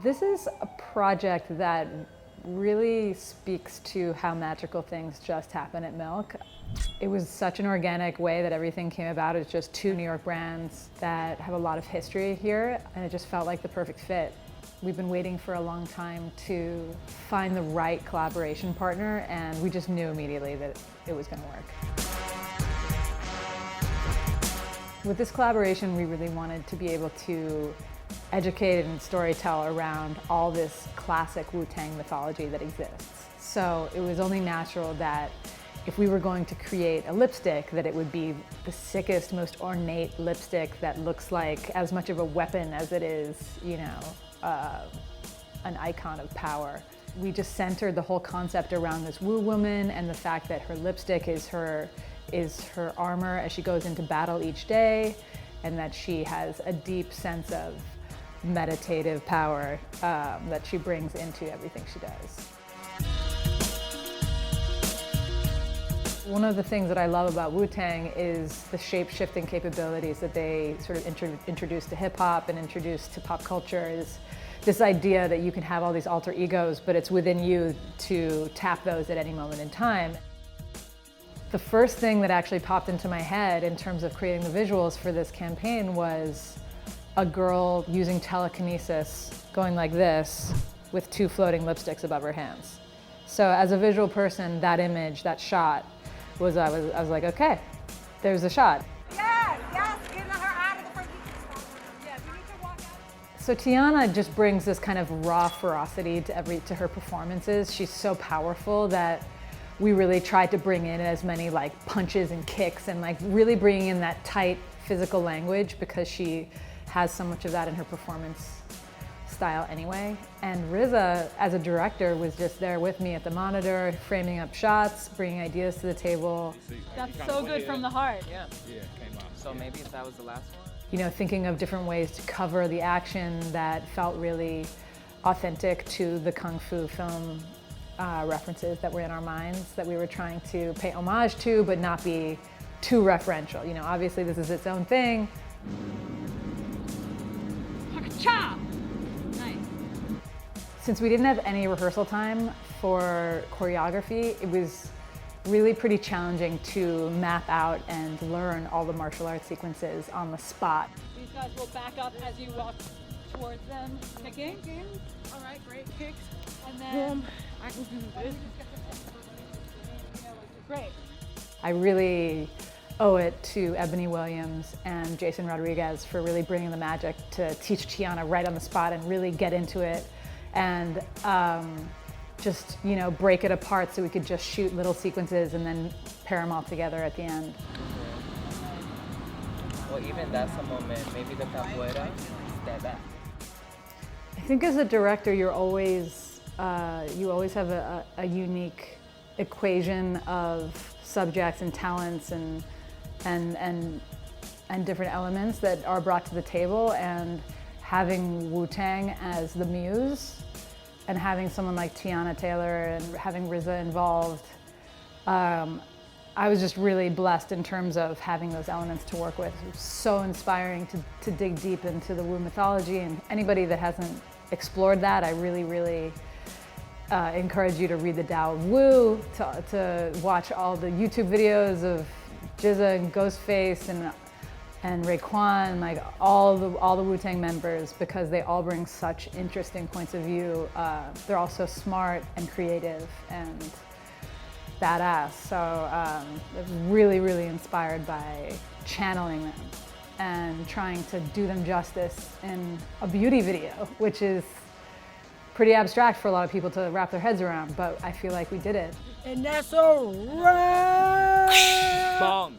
This is a project that really speaks to how magical things just happen at Milk. It was such an organic way that everything came about. It's just two New York brands that have a lot of history here, and it just felt like the perfect fit. We've been waiting for a long time to find the right collaboration partner, and we just knew immediately that it was going to work. With this collaboration, we really wanted to be able to educate and storytell around all this classic Wu-Tang mythology that exists. So it was only natural that if we were going to create a lipstick, that it would be the sickest, most ornate lipstick that looks like as much of a weapon as it is, you know, an icon of power. We just centered the whole concept around this Wu woman and the fact that her lipstick is her armor as she goes into battle each day, and that she has a deep sense of meditative power that she brings into everything she does. One of the things that I love about Wu-Tang is the shape-shifting capabilities that they sort of introduced to hip-hop and introduced to pop culture. Is this idea that you can have all these alter egos, but it's within you to tap those at any moment in time. The first thing that actually popped into my head in terms of creating the visuals for this campaign was a girl using telekinesis, going like this, with two floating lipsticks above her hands. So as a visual person, that image, that shot, I was like, okay, there's a shot. Yes, get her out of the front. Yes, we need to walk out. So Teyana just brings this kind of raw ferocity to her performances. She's so powerful that we really tried to bring in as many like punches and kicks and like really bringing in that tight physical language, because she has so much of that in her performance style anyway. And RZA, as a director, was just there with me at the monitor, framing up shots, bringing ideas to the table. That's so good from the heart. Yeah, it came out. So maybe that was the last one? You know, thinking of different ways to cover the action that felt really authentic to the Kung Fu film references that were in our minds, that we were trying to pay homage to, but not be too referential. You know, obviously this is its own thing. Cha! Nice. Since we didn't have any rehearsal time for choreography, it was really pretty challenging to map out and learn all the martial arts sequences on the spot. These guys will back up as you walk towards them, kicking. All right, great kicks. And then, Boom. I can do this. Great. I really owe it to Ebony Williams and Jason Rodriguez for really bringing the magic to teach Teyana right on the spot and really get into it and just, you know, break it apart so we could just shoot little sequences and then pair them all together at the end. Well, even that's a moment, maybe the capoeira, step back. I think as a director, you always have a unique equation of subjects and talents and different elements that are brought to the table, and having Wu-Tang as the muse and having someone like Teyana Taylor and having RZA involved, I was just really blessed in terms of having those elements to work with. It was so inspiring to dig deep into the Wu mythology, and anybody that hasn't explored that, I really encourage you to read the Tao of Wu, to watch all the YouTube videos of GZA and Ghostface and Raekwon, like all the Wu-Tang members, because they all bring such interesting points of view. They're all so smart and creative and badass. So I'm really inspired by channeling them and trying to do them justice in a beauty video, which is pretty abstract for a lot of people to wrap their heads around, but I feel like we did it. And that's a wrap! Bong!